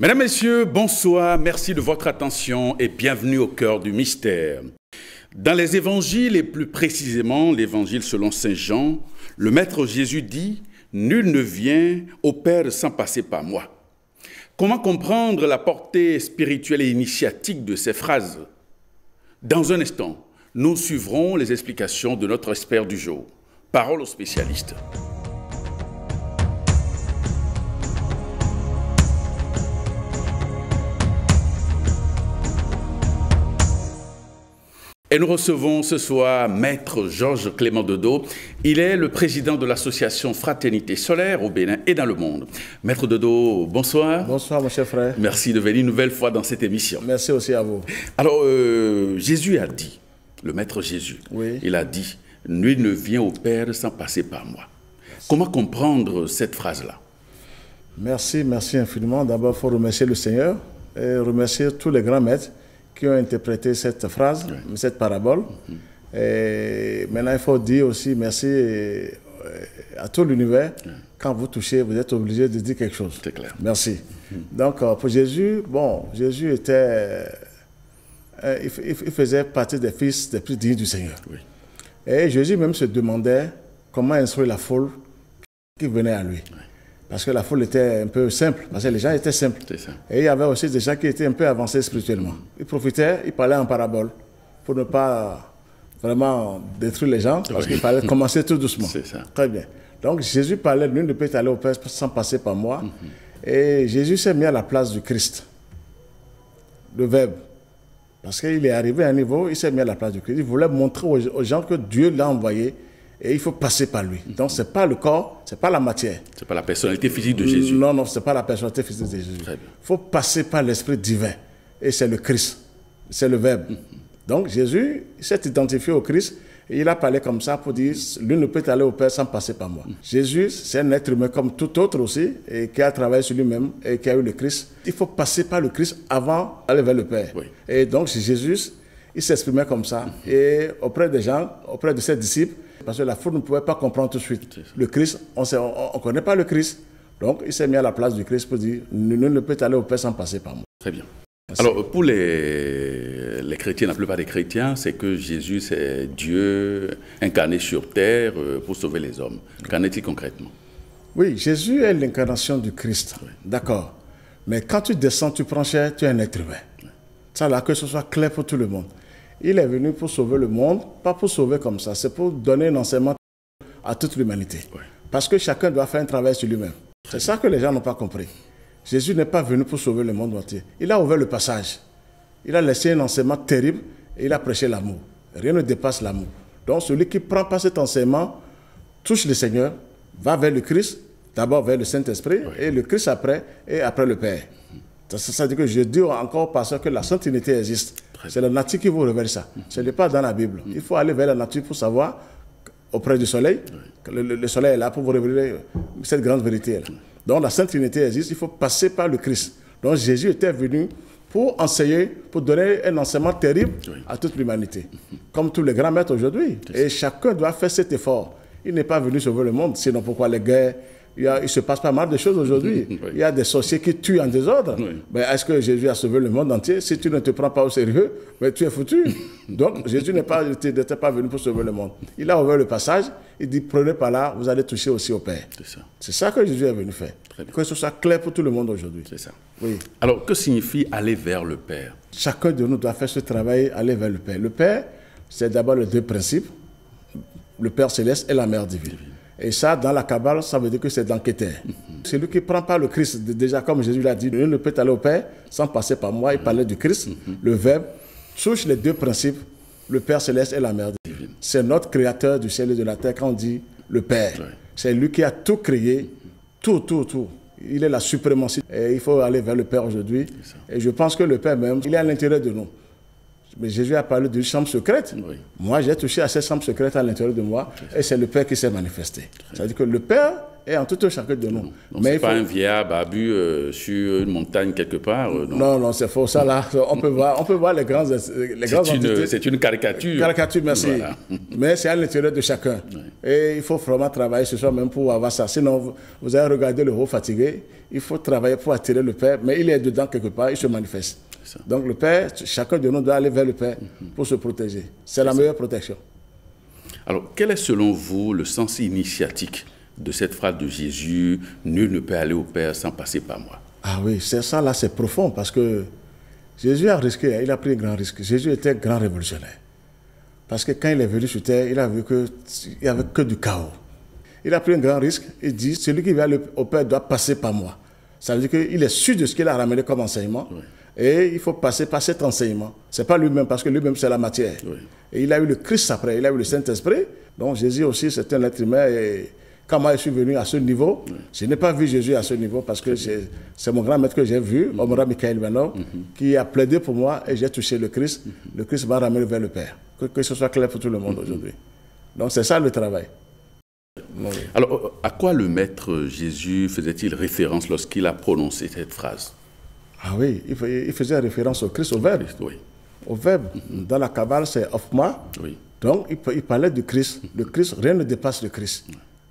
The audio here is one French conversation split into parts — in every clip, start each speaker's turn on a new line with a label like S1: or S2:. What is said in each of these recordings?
S1: Mesdames, Messieurs, bonsoir, merci de votre attention et bienvenue au cœur du mystère. Dans les évangiles et plus précisément l'évangile selon Saint Jean, le Maître Jésus dit « Nul ne vient au Père sans passer par moi ». Comment comprendre la portée spirituelle et initiatique de ces phrases? Dans un instant, nous suivrons les explications de notre expert du jour. Parole aux spécialistes. Et nous recevons ce soir Maître Georges Clément Dodo. Il est le président de l'association Fraternité Solaire au Bénin et dans le monde. Maître Dodo, bonsoir.
S2: Bonsoir, mon cher frère.
S1: Merci de venir une nouvelle fois dans cette émission.
S2: Merci aussi à vous.
S1: Alors, Jésus a dit, le Maître Jésus, il a dit, « Nul ne vient au Père sans passer par moi ». Comment comprendre cette phrase-là?
S2: Merci infiniment. D'abord, il faut remercier le Seigneur et remercier tous les grands maîtres qui ont interprété cette phrase, cette parabole. Et maintenant, il faut dire aussi merci à tout l'univers. Quand vous touchez, vous êtes obligé de dire quelque chose.
S1: C'est clair.
S2: Merci. Donc, pour Jésus, bon, Jésus était... il faisait partie des fils des plus dignes du Seigneur. Oui. Et Jésus même se demandait comment instruire la foule qui venait à lui. Oui. Parce que la foule était un peu simple, parce que les gens étaient simples. Et il y avait aussi des gens qui étaient un peu avancés spirituellement. Ils profitaient, ils parlaient en parabole, pour ne pas vraiment détruire les gens, parce qu'il fallait commencer tout doucement. C'est ça. Très bien. Donc Jésus parlait, nul ne peut aller au Père sans passer par moi. Et Jésus s'est mis à la place du Christ, le Verbe. Parce qu'il est arrivé à un niveau, il s'est mis à la place du Christ. Il voulait montrer aux gens que Dieu l'a envoyé. Et il faut passer par lui. Donc, ce n'est pas le corps, ce n'est pas la matière.
S1: Ce n'est pas la personnalité physique de Jésus.
S2: Non, ce n'est pas la personnalité physique de Jésus. Il faut passer par l'Esprit divin. Et c'est le Christ. C'est le Verbe. Donc, Jésus s'est identifié au Christ. Et il a parlé comme ça pour dire, lui ne peut aller au Père sans passer par moi. Jésus, c'est un être humain comme tout autre aussi, et qui a travaillé sur lui-même, et qui a eu le Christ. Il faut passer par le Christ avant d'aller vers le Père. Et donc, Jésus, il s'exprimait comme ça. Et auprès des gens, auprès de ses disciples, parce que la foule ne pouvait pas comprendre tout de suite. Le Christ, on ne connaît pas le Christ. Donc, il s'est mis à la place du Christ pour dire, nul ne peut aller au Père sans passer par moi.
S1: Très bien. Merci. Alors, pour les chrétiens, la plupart des chrétiens, c'est que Jésus, c'est Dieu incarné sur terre pour sauver les hommes. Qu'en est-il concrètement?
S2: Oui, Jésus est l'incarnation du Christ. D'accord. Mais quand tu descends, tu prends chair, tu es un être humain. Ça, là, que ce soit clair pour tout le monde. Il est venu pour sauver le monde, pas pour sauver comme ça. C'est pour donner un enseignement à toute l'humanité. Parce que chacun doit faire un travail sur lui-même. C'est ça que les gens n'ont pas compris. Jésus n'est pas venu pour sauver le monde entier. Il a ouvert le passage. Il a laissé un enseignement terrible et il a prêché l'amour. Rien ne dépasse l'amour. Donc celui qui prend pas cet enseignement touche le Seigneur, va vers le Christ, d'abord vers le Saint-Esprit, et le Christ après, et après le Père. Ça veut dire que je dis encore parce que la Sainte Trinité existe. C'est la nature qui vous révèle ça. Ce n'est pas dans la Bible. Il faut aller vers la nature pour savoir, auprès du soleil, que le soleil est là pour vous révéler cette grande vérité. Donc la Sainte Trinité existe, il faut passer par le Christ. Donc Jésus était venu pour enseigner, pour donner un enseignement terrible à toute l'humanité. Comme tous les grands maîtres aujourd'hui. Et chacun doit faire cet effort. Il n'est pas venu sauver le monde, sinon pourquoi les guerres? Il se passe pas mal de choses aujourd'hui. Il y a des sorciers qui tuent en désordre. Mais est-ce que Jésus a sauvé le monde entier? Si tu ne te prends pas au sérieux, mais tu es foutu. Donc Jésus n'était pas venu pour sauver le monde. Il a ouvert le passage, il dit prenez par là, vous allez toucher aussi au Père. C'est ça que Jésus est venu faire. Que ce soit clair pour tout le monde aujourd'hui.
S1: C'est ça. Oui. Alors que signifie aller vers le Père?
S2: Chacun de nous doit faire ce travail, aller vers le Père. Le Père, c'est d'abord les deux principes, le Père céleste et la Mère divine. Et ça, dans la Kabbale, ça veut dire que c'est d'enquêteur. Celui qui ne prend pas le Christ, déjà comme Jésus l'a dit, nul ne peut aller au Père sans passer par moi. Il parlait du Christ, le Verbe, touche les deux principes, le Père céleste et la Mère divine. C'est notre créateur du ciel et de la terre quand on dit le Père. C'est lui qui a tout créé, tout. Il est la suprématie. Et il faut aller vers le Père aujourd'hui. Et je pense que le Père même, il est à l'intérieur de nous. Mais Jésus a parlé d'une chambre secrète. Moi, j'ai touché à cette chambre secrète à l'intérieur de moi. Et c'est le Père qui s'est manifesté. C'est-à-dire que le Père est en tout un chacun de nous.
S1: Donc ce n'est pas un vieillard barbu sur une montagne quelque part.
S2: Non, non, c'est faux. Ça, là, on peut voir les grandes entités.
S1: C'est une caricature.
S2: Caricature, merci. Voilà. Mais c'est à l'intérieur de chacun. Ouais. Et il faut vraiment travailler sur soi-même pour avoir ça. Sinon, vous allez regarder le haut fatigué. Il faut travailler pour attirer le Père, mais il est dedans quelque part, il se manifeste. Donc le Père, chacun de nous doit aller vers le Père pour se protéger. C'est la meilleure protection.
S1: Alors, quel est selon vous le sens initiatique de cette phrase de Jésus, « Nul ne peut aller au Père sans passer par moi ».
S2: Ah oui, c'est ça là, c'est profond parce que Jésus a risqué, il a pris un grand risque. Jésus était grand révolutionnaire. Parce que quand il est venu sur terre, il a vu qu'il n'y avait que du chaos. Il a pris un grand risque, il dit, celui qui va au Père doit passer par moi. Ça veut dire qu'il est sûr de ce qu'il a ramené comme enseignement. Oui. Et il faut passer par cet enseignement. Ce n'est pas lui-même, parce que lui-même, c'est la matière. Oui. Et il a eu le Christ après, il a eu le Saint-Esprit. Donc Jésus aussi, c'est un être humain. Et quand moi, je suis venu à ce niveau, je n'ai pas vu Jésus à ce niveau, parce que c'est mon grand maître que j'ai vu, Omra Michael Benno, qui a plaidé pour moi, et j'ai touché le Christ. Le Christ m'a ramené vers le Père. Que ce soit clair pour tout le monde aujourd'hui. Donc c'est ça le travail.
S1: Oui. Alors, à quoi le Maître Jésus faisait-il référence lorsqu'il a prononcé cette phrase?
S2: Ah oui, il faisait référence au Christ, au Verbe.
S1: Oui.
S2: Au Verbe. Dans la Kabbale, c'est Ophma. Oui. Donc, il parlait du Christ. Le Christ, rien ne dépasse le Christ.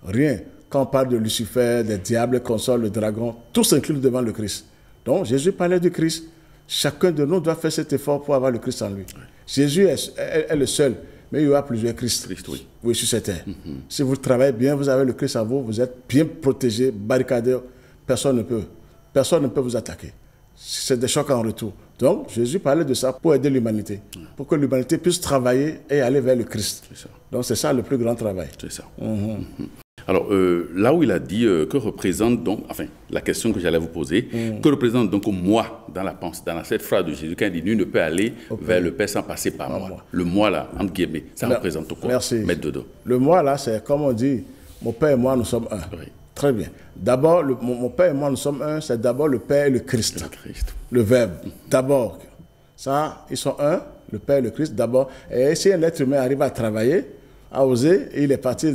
S2: Rien. Quand on parle de Lucifer, des diables, consorts, le dragon, tout s'inclut devant le Christ. Donc, Jésus parlait du Christ. Chacun de nous doit faire cet effort pour avoir le Christ en lui. Oui. Jésus est le seul. Mais il y aura plusieurs Christ, oui, sur cette terre. Si vous travaillez bien, vous avez le Christ en vous, vous êtes bien protégé, barricadé, personne ne peut vous attaquer. C'est des chocs en retour. Donc, Jésus parlait de ça pour aider l'humanité, pour que l'humanité puisse travailler et aller vers le Christ. Donc, c'est ça le plus grand travail.
S1: C'est ça. Alors, là où il a dit que représente donc, enfin, la question que j'allais vous poser, que représente donc moi dans cette phrase de Jésus, quand il dit « Nul ne peut aller vers le Père sans passer par moi ». Le moi là, entre guillemets, ça représente quoi?
S2: Merci.
S1: Maître Dodo.
S2: Le moi là, c'est comme on dit, mon Père et moi, nous sommes un. Oui. Très bien. D'abord, mon Père et moi, nous sommes un, c'est d'abord le Père et le Christ. Le Verbe. D'abord, ça, ils sont un, le Père et le Christ, d'abord. Et si un être humain arrive à travailler, a osé, il est parti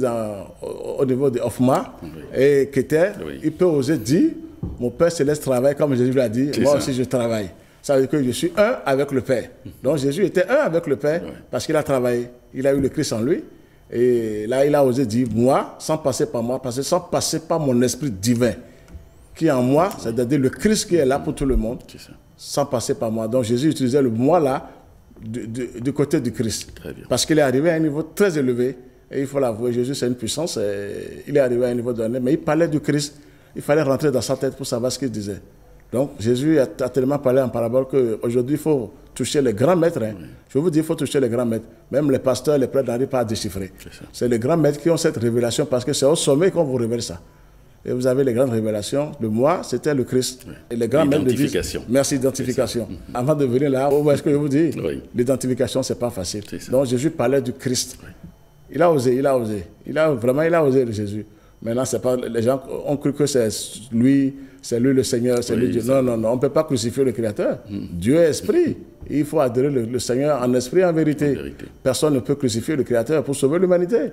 S2: au niveau de Ophma et Keter, il peut oser dire, mon Père Céleste travaille comme Jésus l'a dit, moi aussi je travaille. Ça veut dire que je suis un avec le Père. Donc Jésus était un avec le Père parce qu'il a travaillé, il a eu le Christ en lui. Et là, il a osé dire, moi, sans passer par moi, parce que sans passer par mon esprit divin, qui est en moi, c'est-à-dire le Christ qui est là pour tout le monde, sans passer par moi. Donc Jésus utilisait le moi là, du côté du Christ. Parce qu'il est arrivé à un niveau très élevé, et il faut l'avouer, Jésus c'est une puissance, il est arrivé à un niveau donné, mais il parlait du Christ, il fallait rentrer dans sa tête pour savoir ce qu'il disait. Donc Jésus a tellement parlé en parabole qu'aujourd'hui il faut toucher les grands maîtres. Je vous dis, il faut toucher les grands maîtres. Même les pasteurs, les prêtres n'arrivent pas à déchiffrer. C'est les grands maîtres qui ont cette révélation, parce que c'est au sommet qu'on vous révèle ça. Et vous avez les grandes révélations. Le moi, c'était le Christ. Et les grands maîtres disent, merci, identification. Avant de venir là, où est-ce que je vous dis, l'identification, ce n'est pas facile. Donc Jésus parlait du Christ. Il a osé, il a osé. Il a osé, Jésus. Maintenant, c'est pas, les gens ont cru que c'est lui le Seigneur, c'est lui Dieu. Non, non, non, on ne peut pas crucifier le Créateur. Dieu est esprit. Il faut adorer le Seigneur en esprit et en vérité. Personne ne peut crucifier le Créateur pour sauver l'humanité.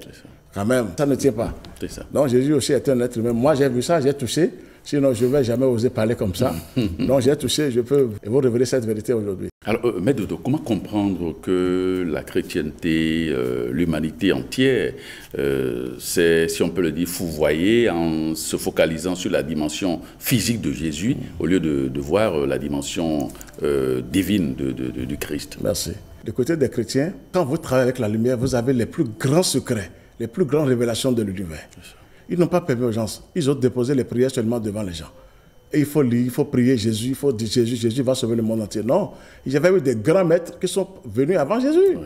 S2: Quand même, ça ne tient pas. Donc Jésus aussi est un être humain. Moi, j'ai vu ça, j'ai touché. Sinon, je ne vais jamais oser parler comme ça. Donc, j'ai touché, je peux vous révéler cette vérité aujourd'hui.
S1: Alors, Maître Dodo, comment comprendre que la chrétienté, l'humanité entière, c'est, si on peut le dire, fourvoyée en se focalisant sur la dimension physique de Jésus, au lieu de voir la dimension divine du Christ?
S2: Merci. Du côté des chrétiens, quand vous travaillez avec la lumière, vous avez les plus grands secrets, les plus grandes révélations de l'univers. Ils n'ont pas permis aux gens. Ils ont déposé les prières seulement devant les gens. Et il faut lire, il faut prier Jésus, il faut dire Jésus va sauver le monde entier. Non, il y avait eu des grands maîtres qui sont venus avant Jésus.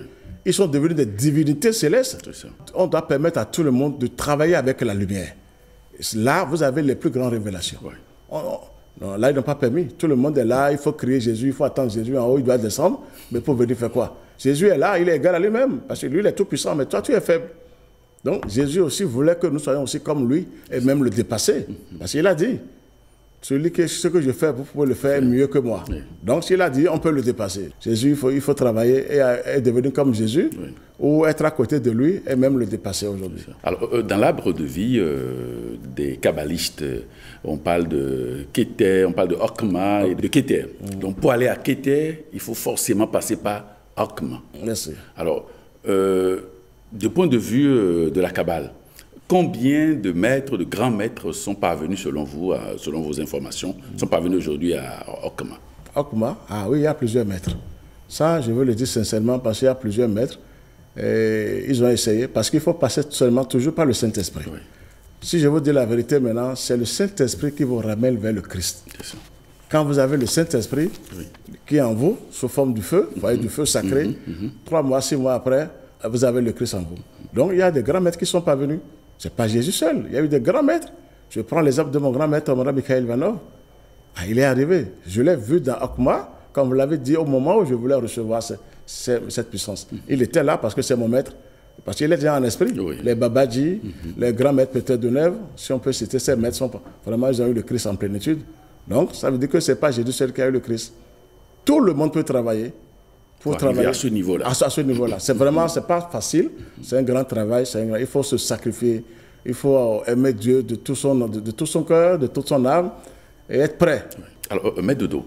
S2: Ils sont devenus des divinités célestes. On doit permettre à tout le monde de travailler avec la lumière. Là, vous avez les plus grandes révélations. Non, là, ils n'ont pas permis. Tout le monde est là, il faut crier Jésus, il faut attendre Jésus en haut, il doit descendre. Mais pour venir faire quoi? Jésus est là, il est égal à lui-même. Parce que lui, il est tout puissant, mais toi, tu es faible. Donc Jésus aussi voulait que nous soyons aussi comme lui et même le dépasser. Parce qu'il a dit, ce que je fais, vous pouvez le faire mieux que moi. Oui. Donc, s'il a dit, on peut le dépasser. Jésus, il faut travailler et devenir comme Jésus, ou être à côté de lui et même le dépasser aujourd'hui.
S1: Alors, dans l'arbre de vie des kabbalistes, on parle de Keter, on parle de Okma et de Keter. Donc, pour aller à Keter, il faut forcément passer par Okma.
S2: Merci.
S1: Alors, du point de vue de la Kabbale, combien de maîtres, de grands maîtres sont parvenus, selon vous, selon vos informations, sont parvenus aujourd'hui à Okma?
S2: Okma, ah oui, il y a plusieurs maîtres. Ça, je veux le dire sincèrement parce qu'il y a plusieurs maîtres. Et ils ont essayé, parce qu'il faut passer seulement toujours par le Saint-Esprit. Oui. Si je vous dis la vérité maintenant, c'est le Saint-Esprit qui vous ramène vers le Christ. Quand vous avez le Saint-Esprit qui est en vous, sous forme du feu, vous voyez, du feu sacré, 3 mois, 6 mois après, vous avez le Christ en vous. Donc il y a des grands maîtres qui sont parvenus. Ce n'est pas Jésus seul, il y a eu des grands maîtres. Je prends l'exemple de mon grand maître, Omra Mikhaël Ivanov. Ah, il est arrivé. Je l'ai vu dans Okma, comme vous l'avez dit, au moment où je voulais recevoir cette puissance. Il était là parce que c'est mon maître. Parce qu'il est déjà en esprit. Oui. Les Babaji, les grands maîtres peut-être de Neuve, si on peut citer ces maîtres, vraiment, ils ont eu le Christ en plénitude. Donc, ça veut dire que ce n'est pas Jésus seul qui a eu le Christ. Tout le monde peut travailler pour travailler
S1: à ce niveau-là.
S2: À ce niveau-là. C'est vraiment, c'est pas facile. C'est un grand travail. Il faut se sacrifier. Il faut aimer Dieu de tout son cœur, de toute son âme et être prêt.
S1: Oui. Alors, Maître Dodo,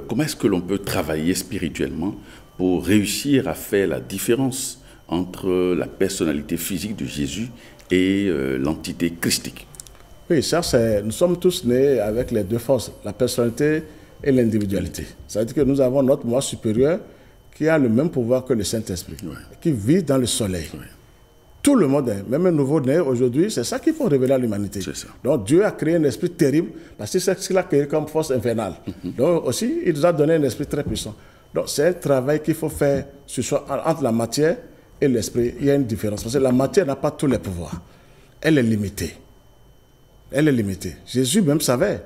S1: comment est-ce que l'on peut travailler spirituellement pour réussir à faire la différence entre la personnalité physique de Jésus et l'entité christique?
S2: Oui, ça, nous sommes tous nés avec les deux forces, la personnalité et l'individualité. Ça veut dire que nous avons notre moi supérieur qui a le même pouvoir que le Saint-Esprit, qui vit dans le soleil. Oui. Tout le monde, même un nouveau-né aujourd'hui, c'est ça qu'il faut révéler à l'humanité. Donc Dieu a créé un esprit terrible, parce que c'est ce qu'il a créé comme force infernale. Donc aussi, il nous a donné un esprit très puissant. Donc c'est un travail qu'il faut faire entre la matière et l'esprit. Il y a une différence, parce que la matière n'a pas tous les pouvoirs. Elle est limitée. Elle est limitée. Jésus même savait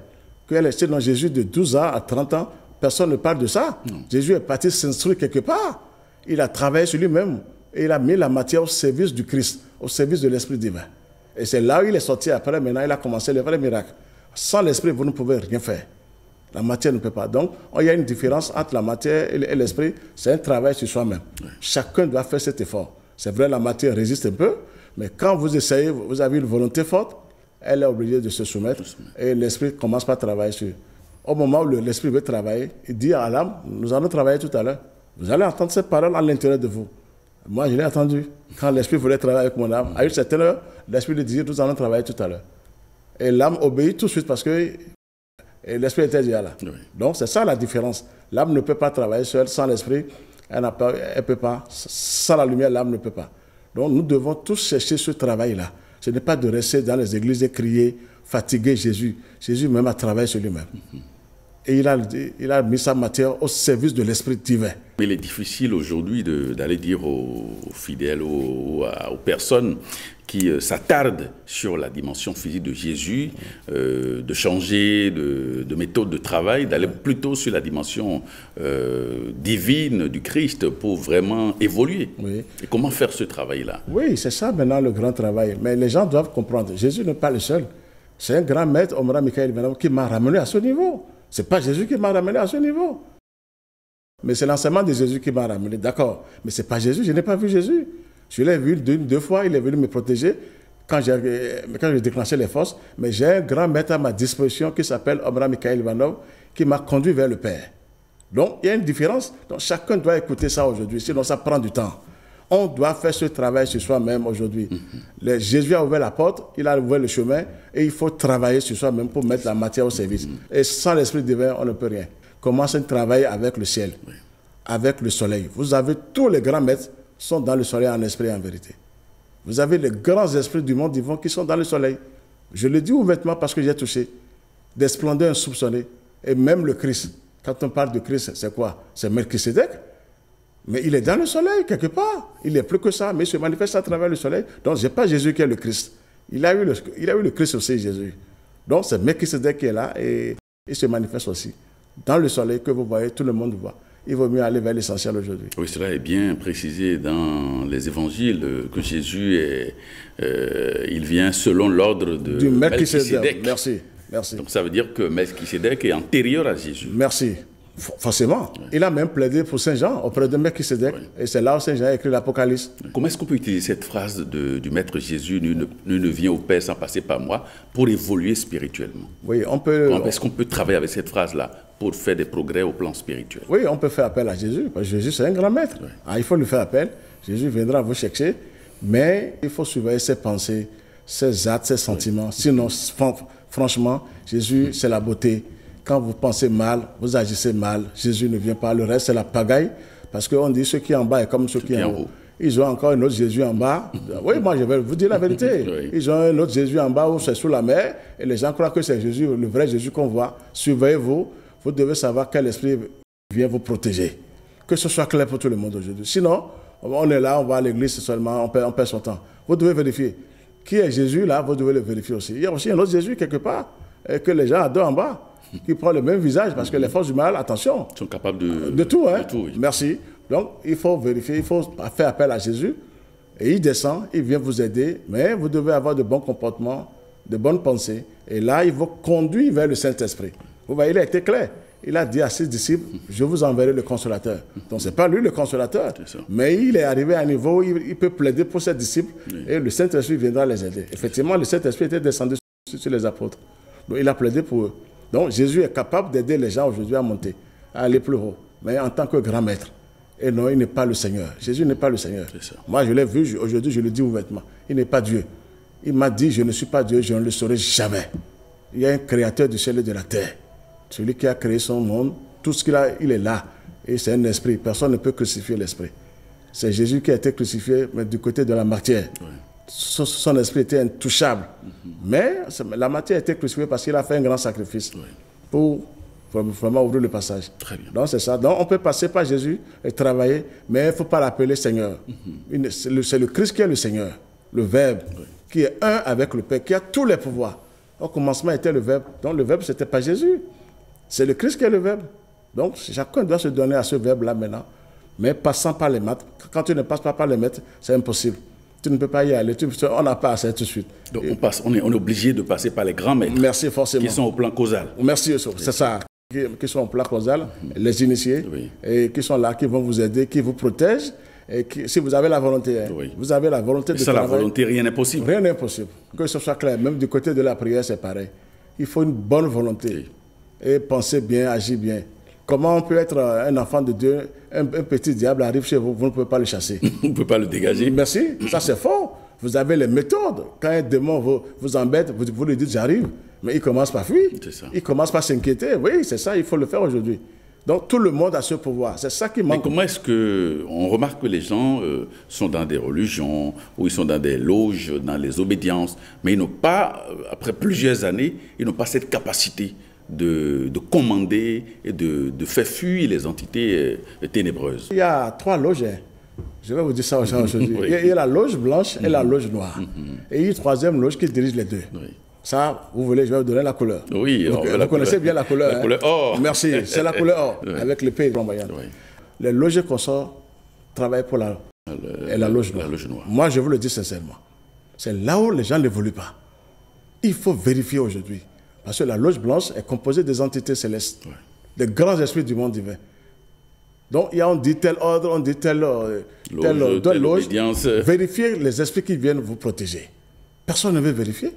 S2: qu'elle était dans Jésus de 12 ans à 30 ans. Personne ne parle de ça. Non. Jésus est parti s'instruire quelque part. Il a travaillé sur lui-même. Et il a mis la matière au service du Christ, au service de l'Esprit divin. Et c'est là où il est sorti après. Maintenant, il a commencé les vrais miracles. Sans l'Esprit, vous ne pouvez rien faire. La matière ne peut pas. Donc, il y a une différence entre la matière et l'Esprit. C'est un travail sur soi-même. Oui. Chacun doit faire cet effort. C'est vrai, la matière résiste un peu. Mais quand vous essayez, vous avez une volonté forte, elle est obligée de se soumettre. Et l'Esprit commence par travailler sur. Au moment où l'Esprit veut travailler, il dit à l'âme, nous allons travailler tout à l'heure. Vous allez entendre cette parole à l'intérieur de vous. Moi, je l'ai entendu. Quand l'Esprit voulait travailler avec mon âme, à une certaine heure, l'Esprit lui disait, nous allons travailler tout à l'heure. Et l'âme obéit tout de suite parce que l'Esprit était déjà là. Oui. Donc, c'est ça la différence. L'âme ne peut pas travailler seule sans l'Esprit. Elle ne peut pas. Sans la lumière, l'âme ne peut pas. Donc, nous devons tous chercher ce travail-là. Ce n'est pas de rester dans les églises et crier, fatiguer Jésus. Jésus même a travaillé sur lui-même. Et il a mis sa matière au service de l'Esprit divin.
S1: Il est difficile aujourd'hui d'aller dire aux fidèles, aux personnes qui s'attardent sur la dimension physique de Jésus, de changer de méthode de travail, d'aller plutôt sur la dimension divine du Christ pour vraiment évoluer. Oui. Et comment faire ce travail-là?
S2: Oui, c'est ça maintenant le grand travail. Mais les gens doivent comprendre, Jésus n'est pas le seul. C'est un grand maître, Omra Mikhaël Ivanov, qui m'a ramené à ce niveau. Ce n'est pas Jésus qui m'a ramené à ce niveau. Mais c'est l'enseignement de Jésus qui m'a ramené, d'accord. Mais ce n'est pas Jésus, je n'ai pas vu Jésus. Je l'ai vu deux fois, il est venu me protéger quand j'ai déclenché les forces. Mais j'ai un grand maître à ma disposition qui s'appelle Omra Mikhaël Ivanov, qui m'a conduit vers le Père. Donc, il y a une différence. Donc, chacun doit écouter ça aujourd'hui, sinon ça prend du temps. On doit faire ce travail sur soi-même aujourd'hui. Jésus a ouvert la porte, il a ouvert le chemin, et il faut travailler sur soi-même pour mettre la matière au service. Et sans l'Esprit divin, on ne peut rien. Commencez à travailler avec le ciel, avec le soleil. Vous avez tous les grands maîtres sont dans le soleil en esprit et en vérité. Vous avez les grands esprits du monde divin qui sont dans le soleil. Je le dis ouvertement parce que j'ai touché des splendeurs insoupçonnées. Et même le Christ, quand on parle de Christ, c'est quoi? C'est Melchisédek. Mais il est dans le soleil, quelque part. Il n'est plus que ça, mais il se manifeste à travers le soleil. Donc, ce n'est pas Jésus qui est le Christ. Il a eu le Christ aussi, Jésus. Donc, c'est Melchisédek qui est là et il se manifeste aussi. Dans le soleil que vous voyez, tout le monde voit. Il vaut mieux aller vers l'essentiel aujourd'hui.
S1: Oui, cela est bien précisé dans les évangiles que Jésus il vient selon l'ordre de
S2: du Melchisédek. Merci. Merci.
S1: Donc ça veut dire que Melchisédek est antérieur à Jésus.
S2: Merci. Forcément. Oui. Il a même plaidé pour Saint Jean auprès de Melchisédek. Oui. Et c'est là où Saint Jean a écrit l'Apocalypse.
S1: Comment est-ce qu'on peut utiliser cette phrase du Maître Jésus, nul ne vient au Père sans passer par moi, pour évoluer spirituellement?
S2: Oui, on peut...
S1: Est-ce qu'on peut travailler avec cette phrase-là pour faire des progrès au plan spirituel?
S2: Oui, on peut faire appel à Jésus, parce que Jésus, c'est un grand maître. Oui. Il faut lui faire appel. Jésus viendra vous chercher, mais il faut surveiller ses pensées, ses actes, ses sentiments. Oui. Sinon, franchement, Jésus, c'est la beauté. Quand vous pensez mal, vous agissez mal, Jésus ne vient pas. Le reste, c'est la pagaille. Parce qu'on dit ceux qui sont en bas est comme ceux qui sont en haut. Ils ont encore un autre Jésus en bas. Oui, moi, je vais vous dire la vérité. Oui. Ils ont un autre Jésus en bas où c'est sous la mer. Et les gens croient que c'est Jésus, le vrai Jésus qu'on voit. Surveillez-vous. Vous devez savoir quel esprit vient vous protéger. Que ce soit clair pour tout le monde aujourd'hui. Sinon, on est là, on va à l'église seulement, on perd son temps. Vous devez vérifier. Qui est Jésus là, vous devez le vérifier aussi. Il y a aussi un autre Jésus quelque part, et que les gens adorent en bas. Qui prend le même visage, parce que les forces du mal, attention.
S1: Ils sont capables
S2: de tout. Hein?
S1: De tout, oui.
S2: Merci. Donc, il faut vérifier, il faut faire appel à Jésus. Et il descend, il vient vous aider, mais vous devez avoir de bons comportements, de bonnes pensées. Et là, il vous conduit vers le Saint-Esprit. Vous voyez, il a été clair. Il a dit à ses disciples, je vous enverrai le Consolateur. Donc, ce n'est pas lui le Consolateur, mais il est arrivé à un niveau où il peut plaider pour ses disciples, et le Saint-Esprit viendra les aider. Effectivement, le Saint-Esprit était descendu sur les apôtres. Donc, il a plaidé pour eux. Donc Jésus est capable d'aider les gens aujourd'hui à monter, à aller plus haut, mais en tant que grand maître. Et non, il n'est pas le Seigneur. Jésus n'est pas le Seigneur. Moi, je l'ai vu, aujourd'hui, je le dis ouvertement. Il n'est pas Dieu. Il m'a dit, je ne suis pas Dieu, je ne le serai jamais. Il y a un créateur du ciel et de la terre. Celui qui a créé son monde, tout ce qu'il a, il est là. Et c'est un esprit. Personne ne peut crucifier l'esprit. C'est Jésus qui a été crucifié, mais du côté de la matière. Oui. Son esprit était intouchable. Mais la matière a été crucifiée parce qu'il a fait un grand sacrifice pour vraiment ouvrir le passage.
S1: Très bien.
S2: Donc c'est ça. Donc on peut passer par Jésus et travailler, mais il ne faut pas l'appeler Seigneur. C'est le Christ qui est le Seigneur, le Verbe, qui est un avec le Père, qui a tous les pouvoirs. Au commencement était le Verbe. Donc le Verbe, ce n'était pas Jésus. C'est le Christ qui est le Verbe. Donc chacun doit se donner à ce Verbe-là maintenant, mais passant par les maîtres. Quand tu ne passes pas par les maîtres, c'est impossible. Tu ne peux pas y aller, on n'a pas assez tout de suite.
S1: Donc on est obligé de passer par les grands maîtres.
S2: Merci, forcément.
S1: Qui sont au plan causal.
S2: Merci, c'est ça. Qui sont au plan causal, les initiés, et qui sont là, qui vont vous aider, qui vous protègent. Et si vous avez la volonté, vous avez la volonté de travailler.
S1: Sans la volonté, rien n'est possible.
S2: Rien n'est possible. Que ce soit clair, même du côté de la prière, c'est pareil. Il faut une bonne volonté. Et penser bien, agir bien. Comment on peut être un enfant de Dieu, un petit diable arrive chez vous, vous ne pouvez pas le chasser.
S1: Vous ne pouvez pas le dégager.
S2: Merci, ça c'est faux. Vous avez les méthodes. Quand un démon vous embête, vous lui dites j'arrive, mais il commence par fuir. Il commence par s'inquiéter. Oui, c'est ça, il faut le faire aujourd'hui. Donc tout le monde a ce pouvoir. C'est ça qui manque.
S1: Mais comment est-ce qu'on remarque que les gens sont dans des religions, ou ils sont dans des loges, dans les obédiences, mais ils n'ont pas, après plusieurs années, ils n'ont pas cette capacité de commander et de faire fuir les entités ténébreuses.
S2: Il y a 3 loges. Je vais vous dire ça aujourd'hui. Oui. Il y a la loge blanche et la loge noire. Et il y a une 3e loge qui dirige les deux. Oui. Ça, vous voulez, je vais vous donner la couleur.
S1: Oui,
S2: vous connaissez bien la couleur.
S1: La couleur or.
S2: Merci, c'est la couleur or, avec l'épée flamboyante. Oui. Les loges consorts travaillent pour la loge noire. Moi, je vous le dis sincèrement. C'est là où les gens n'évoluent pas. Il faut vérifier aujourd'hui. Parce que la loge blanche est composée des entités célestes, des grands esprits du monde divin. Donc, on dit tel ordre, on dit telle loge. Vérifiez les esprits qui viennent vous protéger. Personne ne veut vérifier.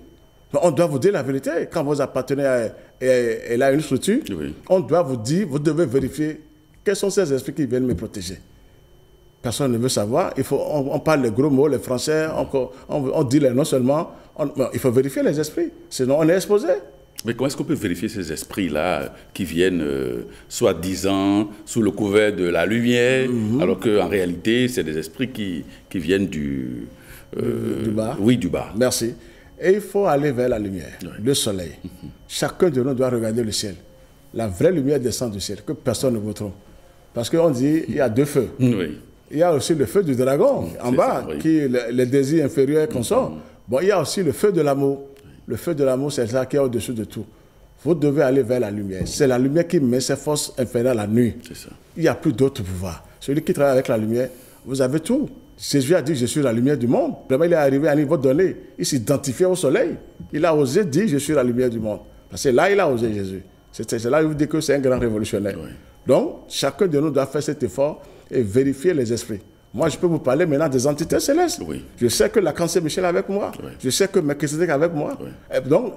S2: Mais on doit vous dire la vérité. Quand vous appartenez à une structure, on doit vous dire, vous devez vérifier quels sont ces esprits qui viennent me protéger. Personne ne veut savoir. On parle les gros mots, les français, on dit les noms seulement. Il faut vérifier les esprits, sinon on est exposé.
S1: Mais comment est-ce qu'on peut vérifier ces esprits-là qui viennent, soi-disant, sous le couvert de la lumière, alors qu'en réalité, c'est des esprits qui viennent du
S2: bas?
S1: Oui, du bas.
S2: Merci. Et il faut aller vers la lumière, le soleil. Chacun de nous doit regarder le ciel. La vraie lumière descend du ciel, que personne ne vous trompe. Parce qu'on dit il y a 2 feux. Il y a aussi le feu du dragon, en bas, qui est le désir inférieur qu'on sort. Bon, il y a aussi le feu de l'amour. Le feu de l'amour, c'est ça qui est au-dessus de tout. Vous devez aller vers la lumière. C'est la lumière qui met ses forces inférieures la nuit. Il n'y a plus d'autre pouvoir. Celui qui travaille avec la lumière, vous avez tout. Jésus a dit, je suis la lumière du monde. Vraiment, il est arrivé à un niveau donné. Il s'identifiait au soleil. Il a osé dire, je suis la lumière du monde. Parce que là, il a osé Jésus. C'est là où vous dites que c'est un grand révolutionnaire. Oui. Donc, chacun de nous doit faire cet effort et vérifier les esprits. Moi, je peux vous parler maintenant des entités célestes. Oui. Je sais que la Cancer Michel est avec moi. Oui. Je sais que Melchizedek est avec moi. Oui.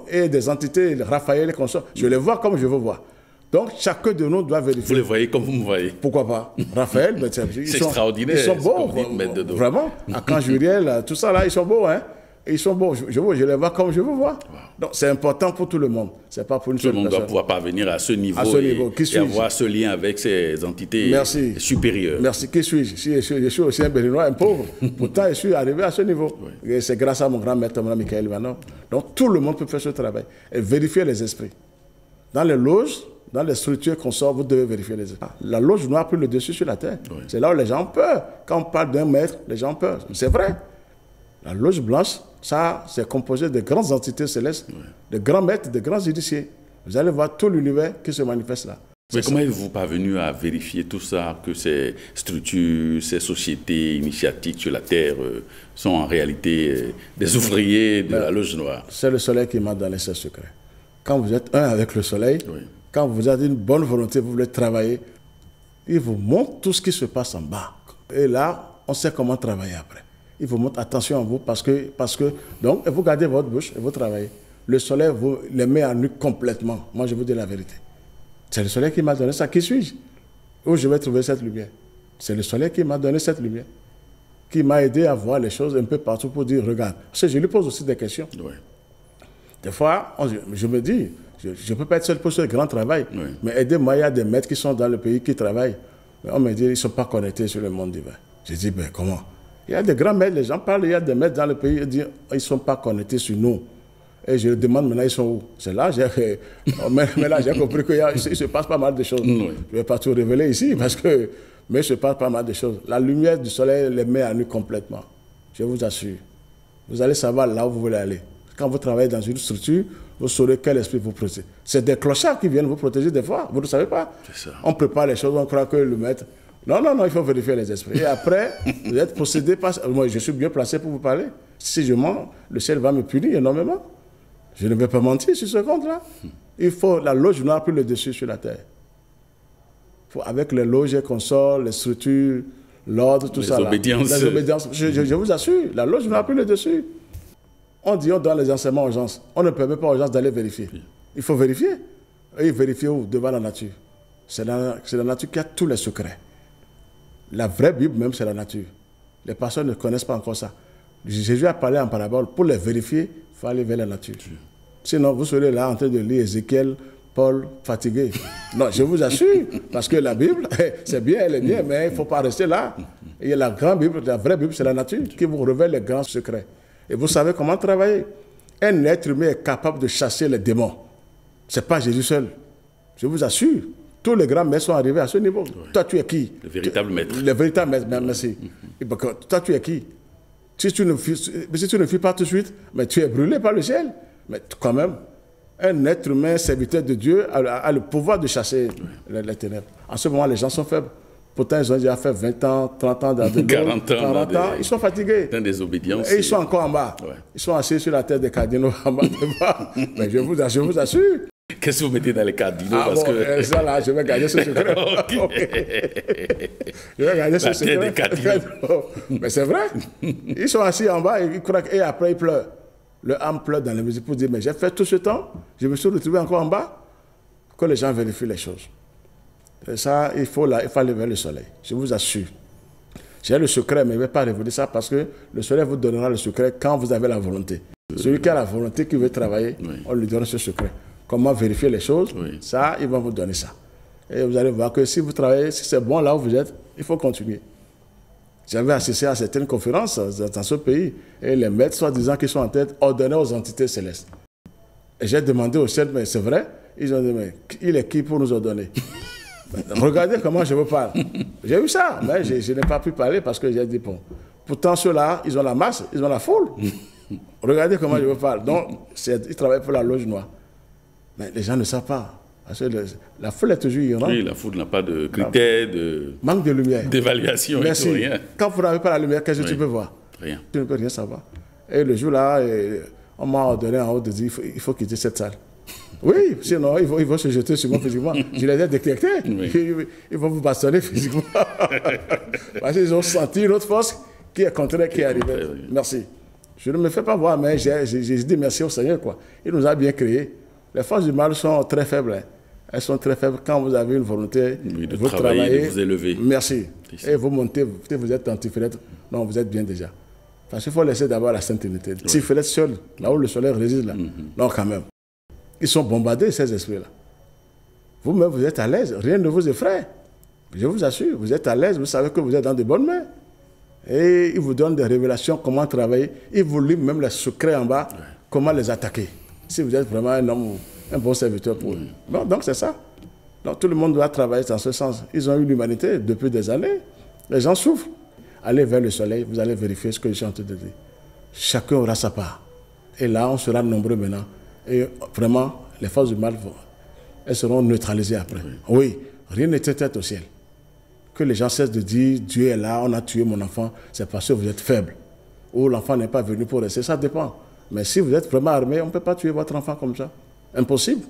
S2: Et des entités, Raphaël et consorts, je les vois comme je veux voir. Donc, chacun de nous doit vérifier.
S1: Vous les voyez comme vous me voyez.
S2: Pourquoi pas? Raphaël,
S1: c'est extraordinaire.
S2: Ils sont beaux. Vraiment. Archange Uriel, tout ça là, ils sont beaux. Hein? Ils sont beaux. Je les vois comme je veux voir. Wow. Donc, c'est important pour tout le monde. C'est pas pour une seule personne.
S1: Tout le monde doit pouvoir parvenir à ce niveau, et avoir ce lien avec ces entités supérieures.
S2: Merci. Qui suis-je? Je suis aussi un Béninois, un pauvre. Pourtant, je suis arrivé à ce niveau. Oui. Et c'est grâce à mon grand maître, Michael Ivanov. Donc, tout le monde peut faire ce travail et vérifier les esprits. Dans les loges, dans les structures qu'on sort, vous devez vérifier les esprits. La loge noire a pris le dessus sur la terre. Oui. C'est là où les gens ont peur. Quand on parle d'un maître, les gens ont peur. C'est vrai. La loge blanche, ça, c'est composé de grandes entités célestes, de grands maîtres, de grands initiés. Vous allez voir tout l'univers qui se manifeste là.
S1: Mais comment êtes-vous parvenu à vérifier tout ça, que ces structures, ces sociétés initiatiques sur la Terre sont en réalité des ouvriers de la loge noire?
S2: C'est le soleil qui m'a donné ce secret. Quand vous êtes un avec le soleil, quand vous avez une bonne volonté, vous voulez travailler, il vous montre tout ce qui se passe en bas. Et là, on sait comment travailler après. Il vous montre attention à vous parce que donc, vous gardez votre bouche et vous travaillez. Le soleil vous les met à nu complètement. Moi, je vous dis la vérité. C'est le soleil qui m'a donné ça. Qui suis-je? Où je vais trouver cette lumière? C'est le soleil qui m'a donné cette lumière. Qui m'a aidé à voir les choses un peu partout pour dire, regarde. Parce que je lui pose aussi des questions. Oui. Des fois, je me dis, je ne peux pas être seul pour ce grand travail. Oui. Mais aidez-moi, il y a des maîtres qui sont dans le pays qui travaillent. Mais on me dit, ils ne sont pas connectés sur le monde divin. Je dis, ben comment? Il y a des grands maîtres, les gens parlent, il y a des maîtres dans le pays, ils disent, ils ne sont pas connectés sur nous. Et je demande maintenant, ils sont où? C'est là, mais là, j'ai compris qu'il se passe pas mal de choses. Oui. Je ne vais pas tout révéler ici, mais il se passe pas mal de choses. La lumière du soleil les met à nu complètement. Je vous assure. Vous allez savoir là où vous voulez aller. Quand vous travaillez dans une structure, vous saurez quel esprit vous protège. C'est des clochards qui viennent vous protéger des fois, vous ne savez pas. Ça. On prépare les choses, on croit que le maître... Non, il faut vérifier les esprits. Et après, vous êtes possédé par... Moi, je suis bien placé pour vous parler. Si je mens, le ciel va me punir énormément. Je ne vais pas mentir sur ce compte-là. Il faut... La loge n'a plus le dessus sur la terre. Avec les loges et consorts, les structures, l'ordre, tout ça. Les obédiences. Je vous assure, la loge n'a plus le dessus. On dit, on donne les enseignements aux gens. On ne permet pas aux gens d'aller vérifier. Il faut vérifier. Et vérifier où? Devant la nature. C'est la nature qui a tous les secrets. La vraie Bible même, c'est la nature. Les personnes ne connaissent pas encore ça. Jésus a parlé en parabole. Pour les vérifier, il faut aller vers la nature. Sinon, vous serez là en train de lire Ézéchiel, Paul, fatigué. Non, je vous assure, parce que la Bible, c'est bien, elle est bien, mais il ne faut pas rester là. Il y a la grande Bible, la vraie Bible, c'est la nature qui vous révèle les grands secrets. Et vous savez comment travailler. Un être humain est capable de chasser les démons. Ce n'est pas Jésus seul. Je vous assure. Tous les grands maîtres sont arrivés à ce niveau. Oui. Toi, tu es qui?
S1: Le véritable maître.
S2: Le véritable maître, merci. Toi, tu es qui? Si tu ne fuis pas tout de suite, mais tu es brûlé par le ciel. Mais quand même, un être humain, serviteur de Dieu, a le pouvoir de chasser les ténèbres. En ce moment, les gens sont faibles. Pourtant, ils ont déjà fait 20 ans, 30 ans, 40 ans. Ils sont fatigués.
S1: Dans des obédiences.
S2: Et ils sont encore en bas. Ouais. Ils sont assis sur la tête des cardinaux en bas. Mais je vous assure.
S1: Qu'est-ce que vous mettez dans les cardinaux?
S2: Ça là, je vais garder ce secret. Je vais garder ce secret. Mais c'est vrai. Ils sont assis en bas et après ils pleurent. Leur âme pleure dans les musiques pour dire, mais j'ai fait tout ce temps, je me suis retrouvé encore en bas. Que les gens vérifient les choses. Et ça, il faut aller vers le soleil. Je vous assure. J'ai le secret, mais je ne vais pas révéler ça parce que le soleil vous donnera le secret quand vous avez la volonté. Celui qui a la volonté, qui veut travailler, on lui donne ce secret. Comment vérifier les choses, ça, ils vont vous donner ça. Et vous allez voir que si vous travaillez, si c'est bon là où vous êtes, il faut continuer. J'avais assisté à certaines conférences dans ce pays et les maîtres, soi-disant qui sont en tête, ordonnaient aux entités célestes. Et j'ai demandé au ciel, mais c'est vrai? Ils ont dit, mais il est qui pour nous ordonner? Regardez comment je vous parle. J'ai eu ça, mais je n'ai pas pu parler parce que j'ai dit, bon, pourtant ceux-là, ils ont la masse, ils ont la foule. Regardez comment je vous parle. Donc, ils travaillent pour la loge noire. Mais les gens ne savent pas. Parce que la foule est toujours ignorante.
S1: Oui, la foule n'a pas de critères,
S2: manque de lumière,
S1: d'évaluation,
S2: merci.
S1: Rien.
S2: Quand vous n'avez pas la lumière, qu'est-ce que tu peux voir?
S1: Rien.
S2: Tu ne peux rien savoir. Et le jour-là, on m'a ordonné en haut de dire il faut quitter cette salle. Oui, sinon ils vont se jeter sur moi physiquement. Je les ai détectés. Oui. Ils vont vous bastonner physiquement. Parce qu'ils ont senti une autre force qui est contraire, qui est arrivée. Oui. Merci. Je ne me fais pas voir, mais j'ai dit merci au Seigneur, quoi. Il nous a bien créés. Les forces du mal sont très faibles. Hein. Elles sont très faibles quand vous avez une volonté
S1: de vous travailler, de vous élever.
S2: Merci. Et vous montez, vous êtes en tifilette. Non, vous êtes bien déjà. Parce qu'il faut laisser d'abord la Sainte Trinité. Oui. Tifilette seul, là où le soleil réside, là. Non, quand même. Ils sont bombardés, ces esprits-là. Vous-même, vous êtes à l'aise. Rien ne vous effraie. Je vous assure, vous êtes à l'aise. Vous savez que vous êtes dans de bonnes mains. Et ils vous donnent des révélations, comment travailler. Ils vous livrent même les secrets en bas, comment les attaquer. Si vous êtes vraiment un homme, un bon serviteur pour eux. Bon, donc c'est ça. Donc tout le monde doit travailler dans ce sens. Ils ont eu l'humanité depuis des années. Les gens souffrent. Allez vers le soleil, vous allez vérifier ce que je suis en train de dire. Chacun aura sa part. Et là, on sera nombreux maintenant. Et vraiment, les forces du mal, elles seront neutralisées après. Oui, rien n'était tête au ciel. Que les gens cessent de dire, Dieu est là, on a tué mon enfant, c'est parce que vous êtes faible. Ou l'enfant n'est pas venu pour rester, ça dépend. Mais si vous êtes vraiment armé, on ne peut pas tuer votre enfant comme ça. Impossible.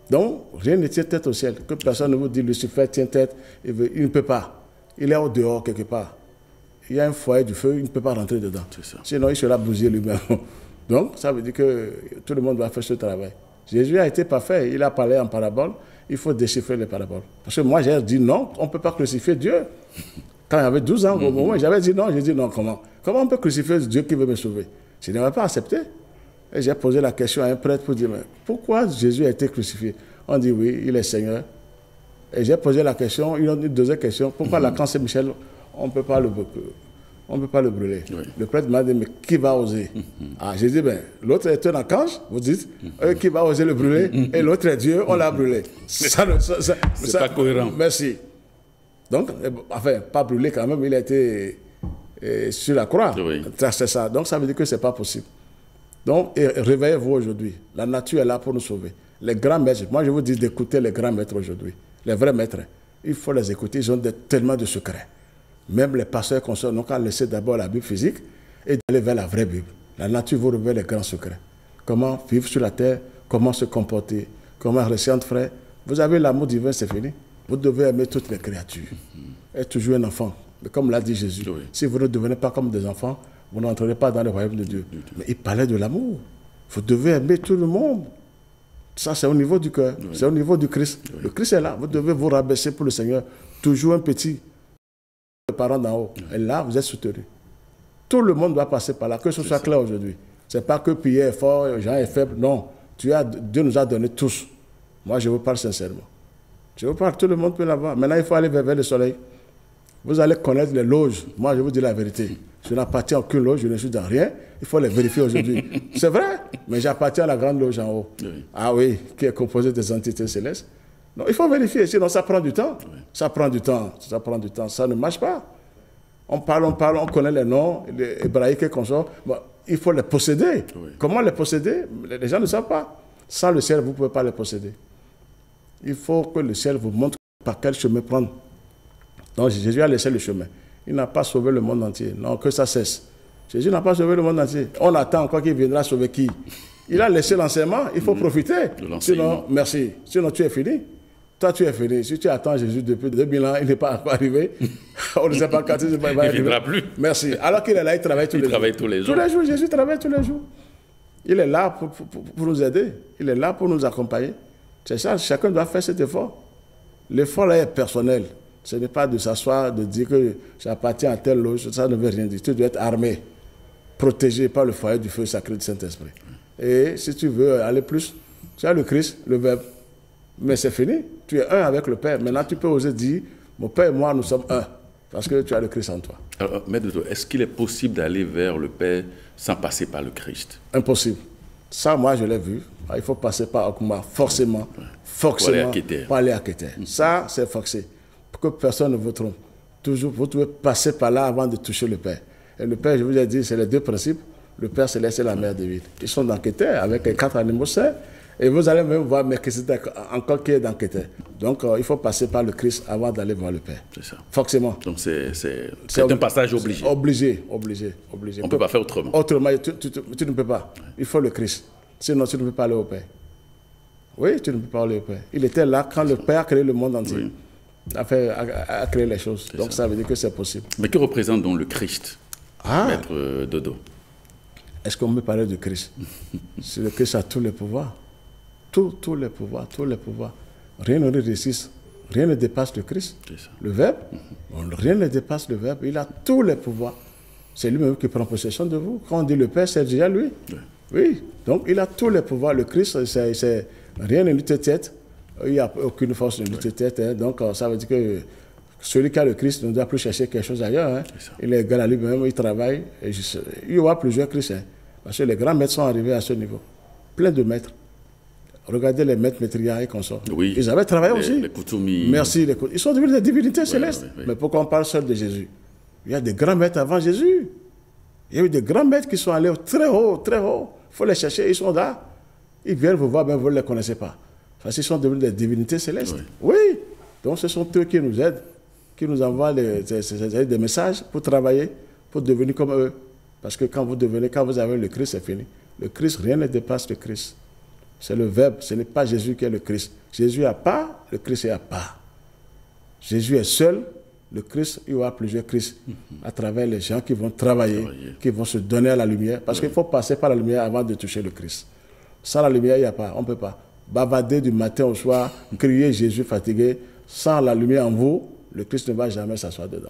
S2: Donc, rien ne tient tête au ciel. Que personne ne vous dit, Lucifer tient tête, il ne peut pas. Il est au dehors quelque part. Il y a un foyer du feu, il ne peut pas rentrer dedans. Sinon, il sera bousillé lui-même. Donc, ça veut dire que tout le monde doit faire ce travail. Jésus a été parfait, il a parlé en parabole, il faut déchiffrer les paraboles. Parce que moi, j'ai dit non, on ne peut pas crucifier Dieu. Quand j'avais 12 ans, au moment où j'avais dit non, j'ai dit non, comment on peut crucifier Dieu qui veut me sauver? Je n'avais pas accepté. Et j'ai posé la question à un prêtre pour dire, mais pourquoi Jésus a été crucifié? On dit oui, il est Seigneur. Et j'ai posé la question, une deuxième question, pourquoi la cancer Michel, on ne peut pas le brûler. Oui. Le prêtre m'a dit, mais qui va oser? Ah, j'ai dit, ben, l'autre est un archange, vous dites, qui va oser le brûler? Et l'autre est Dieu, on l'a brûlé. C'est
S1: pas cohérent.
S2: Merci. Donc, enfin, pas brûlé quand même, il a été sur la croix. Oui. C'est ça. Donc, ça veut dire que ce n'est pas possible. Donc, réveillez-vous aujourd'hui. La nature est là pour nous sauver. Les grands maîtres, moi je vous dis d'écouter les grands maîtres aujourd'hui. Les vrais maîtres, il faut les écouter, ils ont tellement de secrets. Même les pasteurs conscients n'ont qu'à laisser d'abord la Bible physique et d'aller vers la vraie Bible. La nature vous révèle les grands secrets. Comment vivre sur la terre, comment se comporter, comment rester entre frères. Vous avez l'amour divin, c'est fini. Vous devez aimer toutes les créatures. Être toujours un enfant. Mais comme l'a dit Jésus, oui. Si vous ne devenez pas comme des enfants, vous n'entrerez pas dans le royaume de Dieu. Mais il parlait de l'amour. Vous devez aimer tout le monde. Ça, c'est au niveau du cœur. Oui. C'est au niveau du Christ. Oui. Le Christ est là. Vous devez vous rabaisser pour le Seigneur. Toujours un petit. Les parents d'en haut. Et là, vous êtes soutenu. Tout le monde doit passer par là. Que ce soit clair aujourd'hui. Ce n'est pas que Pierre est fort, Jean est faible. Non. Dieu nous a donné tous. Moi, je vous parle sincèrement. Je vous parle, tout le monde peut l'avoir. Maintenant, il faut aller vers le soleil. Vous allez connaître les loges. Moi, je vous dis la vérité. Je n'appartiens à aucune loge, je ne suis dans rien. Il faut les vérifier aujourd'hui. C'est vrai, mais j'appartiens à la grande loge en haut. Oui. Ah oui, qui est composée des entités célestes. Non, il faut vérifier, sinon ça prend du temps. Oui. Ça prend du temps, ça prend du temps. Ça ne marche pas. On parle, on connaît les noms, les hébraïques et consorts. Bon, il faut les posséder. Oui. Comment les posséder? Les gens ne savent pas. Sans le ciel, vous ne pouvez pas les posséder. Il faut que le ciel vous montre par quel chemin prendre. Donc Jésus a laissé le chemin. Il n'a pas sauvé le monde entier. Non, que ça cesse. Jésus n'a pas sauvé le monde entier. On attend encore qu'il viendra sauver qui? Il a laissé l'enseignement, il faut profiter. Sinon, merci. Sinon, tu es fini. Toi, tu es fini. Si tu attends Jésus depuis 2000 ans, il n'est pas encore arrivé. On ne sait pas quand il va arriver.
S1: Il ne viendra plus.
S2: Merci. Alors qu'il est là, il travaille tous les jours.
S1: Tous les jours.
S2: Tous les jours, Jésus travaille tous les jours. Il est là pour nous aider. Il est là pour nous accompagner. C'est ça, chacun doit faire cet effort. L'effort là est personnel. Ce n'est pas de s'asseoir, de dire que j'appartiens à telle loge, ça ne veut rien dire. Tu dois être armé, protégé par le foyer du feu sacré du Saint-Esprit. Et si tu veux aller plus, tu as le Christ, le Verbe. Mais c'est fini, tu es un avec le Père. Maintenant, tu peux oser dire, mon Père et moi, nous sommes un, parce que tu as le Christ en toi.
S1: Alors, Maître, est-ce qu'il est possible d'aller vers le Père sans passer par le Christ?
S2: Impossible. Ça, moi, je l'ai vu. Il faut passer par Okuma, forcément. Forcément, pour aller à Kéter. Ça, c'est forcé. Pour que personne ne vous trompe. Toujours, vous devez passer par là avant de toucher le Père. Et le Père, je vous ai dit, c'est les deux principes. Le Père Céleste et la Mère Divine. Ils sont dans Kéter avec les 4 animaux saints. Et vous allez même voir Melchisedec encore qui est dans Kéter. Donc, il faut passer par le Christ avant d'aller voir le Père.
S1: C'est ça.
S2: Forcément.
S1: Donc, c'est un passage obligé.
S2: Obligé.
S1: On ne peut pas faire autrement.
S2: Autrement, tu ne peux pas. Il faut le Christ. Sinon, tu ne peux pas aller au Père. Oui, tu ne peux pas enlever le Père. Il était là quand le Père a créé le monde entier. Oui. A créé les choses. Donc ça veut dire que c'est possible.
S1: Mais que représente donc le Christ, Maître Dodo?
S2: Est-ce qu'on peut parler de Christ? C'est le Christ a tous les pouvoirs. Tous les pouvoirs, tous les pouvoirs. Rien ne résiste. Rien ne dépasse le Christ. Le Verbe, rien ne dépasse le Verbe. Il a tous les pouvoirs. C'est lui-même qui prend possession de vous. Quand on dit le Père, c'est déjà lui. Oui. Donc il a tous les pouvoirs. Le Christ, rien ne lui tête. Il n'y a aucune force de lutter tête. Hein. Donc, ça veut dire que celui qui a le Christ ne doit plus chercher quelque chose ailleurs. Hein. Il est égal à lui-même, il travaille. Et il y aura plusieurs Christ. Hein. Parce que les grands maîtres sont arrivés à ce niveau. Plein de maîtres. Regardez les maîtres Maitreya et consorts.
S1: Oui.
S2: Ils avaient travaillé aussi.
S1: Les Koutoumi.
S2: Merci. Ils sont devenus des divinités célestes. Mais pourquoi on parle seul de Jésus? Il y a des grands maîtres avant Jésus. Il y a eu des grands maîtres qui sont allés très haut, très haut. Il faut les chercher, ils sont là. Ils viennent vous voir, mais vous ne les connaissez pas. Parce qu'ils sont devenus des divinités célestes. Oui. Donc ce sont eux qui nous aident, qui nous envoient des messages pour travailler, pour devenir comme eux. Parce que quand vous avez le Christ, c'est fini. Le Christ, rien ne dépasse le Christ. C'est le Verbe, ce n'est pas Jésus qui est le Christ. Jésus est à part, le Christ est à part. Jésus est seul, le Christ, il y aura plusieurs Christ à travers les gens qui vont travailler, qui vont se donner à la lumière. Parce qu'il faut passer par la lumière avant de toucher le Christ. Sans la lumière, il n'y a pas, on ne peut pas. Bavarder du matin au soir, crier Jésus fatigué, sans la lumière en vous, le Christ ne va jamais s'asseoir dedans.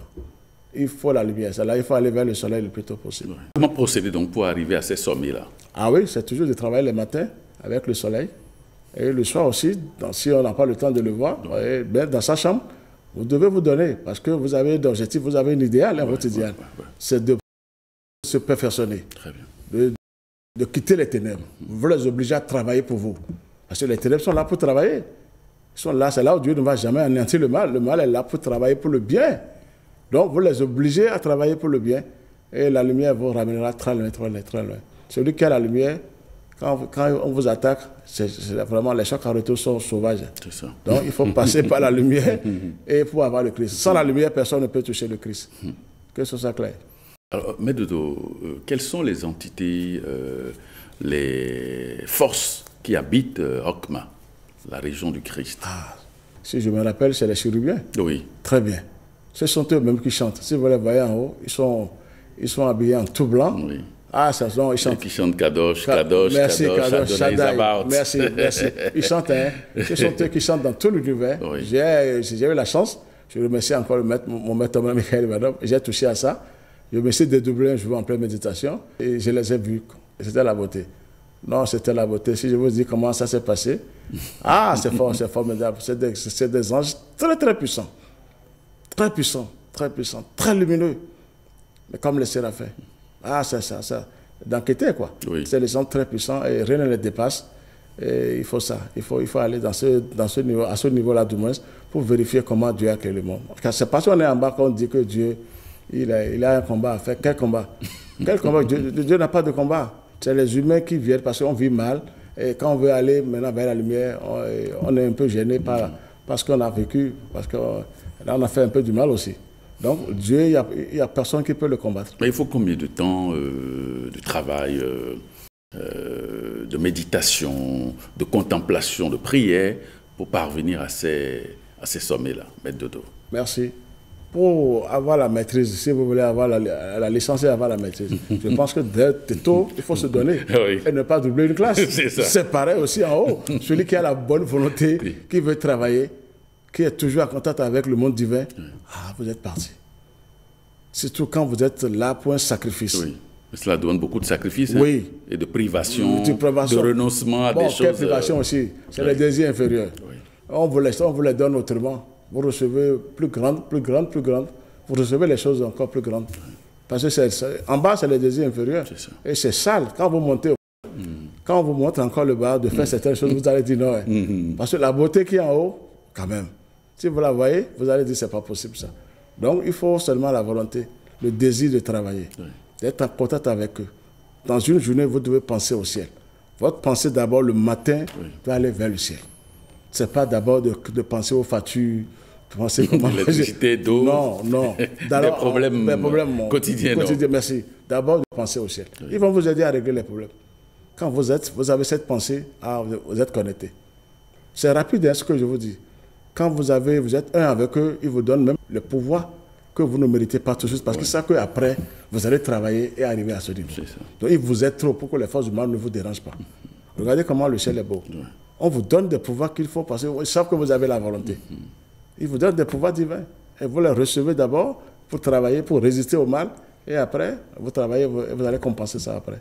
S2: Il faut la lumière, c'est là, il faut aller vers le soleil le plus tôt possible.
S1: Comment procéder donc pour arriver à ces sommets-là?
S2: Ah oui, c'est toujours de travailler le matin avec le soleil. Et le soir aussi, si on n'a pas le temps de le voir, dans sa chambre, vous devez vous donner, parce que vous avez d'objectif, vous avez un idéal, votre idéal. C'est de se perfectionner, de quitter les ténèbres. Vous les obligez à travailler pour vous. Parce que les ténèbres sont là pour travailler. Ils sont là, c'est là où Dieu ne va jamais anéantir le mal. Le mal est là pour travailler pour le bien. Donc vous les obligez à travailler pour le bien. Et la lumière vous ramènera très loin, très loin, très loin. Celui qui a la lumière, quand on vous attaque, c'est vraiment les chocs en retour sont sauvages.
S1: C'est ça.
S2: Donc il faut passer par la lumière et pour avoir le Christ. Sans la lumière, personne ne peut toucher le Christ. Que ce soit clair.
S1: Alors, Maître Dodo, quelles sont les entités, les forces qui habitent Okma, la région du Christ?
S2: Si je me rappelle, c'est les chérubins.
S1: Oui.
S2: Très bien. Ce sont eux-mêmes qui chantent. Si vous les voyez en haut, ils sont habillés en tout blanc.
S1: Oui.
S2: Ils chantent.
S1: Et qui chantent Kadosh, Kadosh,
S2: merci,
S1: Kadosh,
S2: Shaddai. Merci. Ils chantent, hein. Ce sont eux qui chantent dans tout l'univers. Oui. J'ai eu la chance, je remercie encore mon maître Michael Madame, j'ai touché à ça. Je me suis dédoublé un jour en pleine méditation et je les ai vus. C'était la beauté. Non, c'était la beauté. Si je vous dis comment ça s'est passé, c'est fort, c'est formidable. C'est des anges très, très puissants. Très puissants, très puissants, très lumineux. Mais comme les séraphins. C'est ça. D'enquêter, quoi. Oui. C'est des anges très puissants et rien ne les dépasse. Et il faut ça. Il faut aller à ce niveau-là du moins, pour vérifier comment Dieu a créé le monde. Car c'est parce qu'on est en bas qu'on dit que Dieu, il a un combat à faire. Quel combat? Quel combat? Dieu n'a pas de combat. C'est les humains qui viennent parce qu'on vit mal. Et quand on veut aller maintenant vers la lumière, on est un peu gêné parce qu'on a vécu, parce qu'on a fait un peu du mal aussi. Donc Dieu, il n'y a personne qui peut le combattre.
S1: Mais il faut combien de temps de travail, de méditation, de contemplation, de prière pour parvenir à ces sommets-là, Maître Dodo?
S2: Merci. Pour avoir la maîtrise, si vous voulez avoir la licence et avoir la maîtrise, je pense que dès tôt, il faut se donner et ne pas doubler une classe. C'est pareil aussi en haut. Celui qui a la bonne volonté, qui veut travailler, qui est toujours en contact avec le monde divin, vous êtes parti. Surtout quand vous êtes là pour un sacrifice.
S1: Oui. Cela demande beaucoup de sacrifices et de privation,
S2: de
S1: renoncement à des choses.
S2: Quelle privation aussi? C'est les désirs inférieurs. On vous les donne autrement. Vous recevez plus grande. Vous recevez les choses encore plus grandes. Parce que en bas, c'est les désirs inférieurs. Et c'est sale. Quand vous montez, quand on vous montre encore le bas de faire certaines choses, vous allez dire non. Parce que la beauté qui est en haut, quand même, si vous la voyez, vous allez dire c'est pas possible ça. Donc il faut seulement la volonté, le désir de travailler, d'être en contact avec eux. Dans une journée, vous devez penser au ciel. Votre pensée d'abord le matin doit aller vers le ciel. Ce n'est pas d'abord de penser aux factures, de penser comment...
S1: L'électricité, d'eau,
S2: non.
S1: Des problèmes quotidiens.
S2: Merci. D'abord de penser au ciel. Ils vont vous aider à régler les problèmes. Quand vous avez cette pensée, vous êtes connecté. C'est rapide, hein, ce que je vous dis. Quand vous êtes un avec eux, ils vous donnent même le pouvoir que vous ne méritez pas tout de suite, parce qu'ils savent qu'après, vous allez travailler et arriver à ce niveau. Donc, ils vous aident trop pour que les forces du mal ne vous dérangent pas. Regardez comment le ciel est beau. On vous donne des pouvoirs qu'il faut, parce qu'ils savent que vous avez la volonté. Ils vous donnent des pouvoirs divins. Et vous les recevez d'abord pour travailler, pour résister au mal. Et après, vous travaillez, vous allez compenser ça après.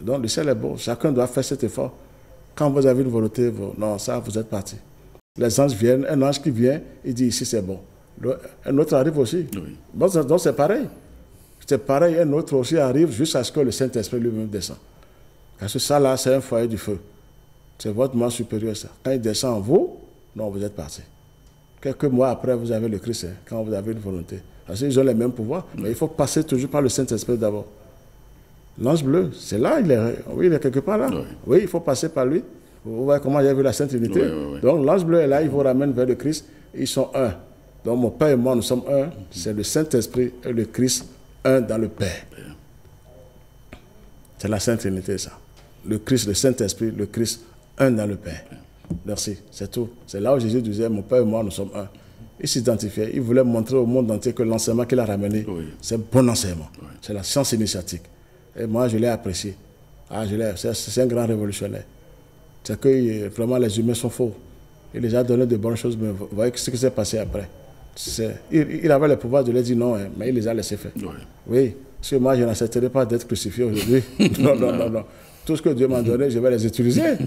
S2: Donc, le ciel est beau. Chacun doit faire cet effort. Quand vous avez une volonté, non, ça, vous êtes parti. Les anges viennent, un ange qui vient, il dit ici c'est bon. Un autre arrive aussi. Oui. Donc c'est pareil. C'est pareil, un autre aussi arrive jusqu'à ce que le Saint-Esprit lui-même descend. Parce que ça là, c'est un foyer du feu. C'est votre moi supérieur ça. Quand il descend en vous, non, vous êtes parti. Quelques mois après, vous avez le Christ, hein, quand vous avez une volonté. Parce qu'ils ont les mêmes pouvoirs, mais il faut passer toujours par le Saint-Esprit d'abord. L'ange bleu, c'est là, il est quelque part là. Oui, il faut passer par lui. Vous voyez comment j'ai vu la Sainte Unité. Donc l'ange bleu est là, il vous ramène vers le Christ. Ils sont un. Donc mon Père et moi, nous sommes un. C'est le Saint-Esprit et le Christ, un dans le Père. C'est la Sainte Unité, ça. Le Christ, le Saint-Esprit, le Christ, un dans le Père. Merci, c'est tout. C'est là où Jésus disait, mon Père et moi, nous sommes un. Il s'identifiait, il voulait montrer au monde entier que l'enseignement qu'il a ramené, c'est un bon enseignement. C'est la science initiatique. Et moi, je l'ai apprécié. C'est un grand révolutionnaire. C'est que vraiment les humains sont faux. Il les a donné de bonnes choses, mais vous voyez ce qui s'est passé après. Il avait le pouvoir de leur dire non, hein, mais il les a laissés faire. Oui, parce que moi, je n'accepterai pas d'être crucifié aujourd'hui. Non. Tout ce que Dieu m'a donné, je vais les utiliser.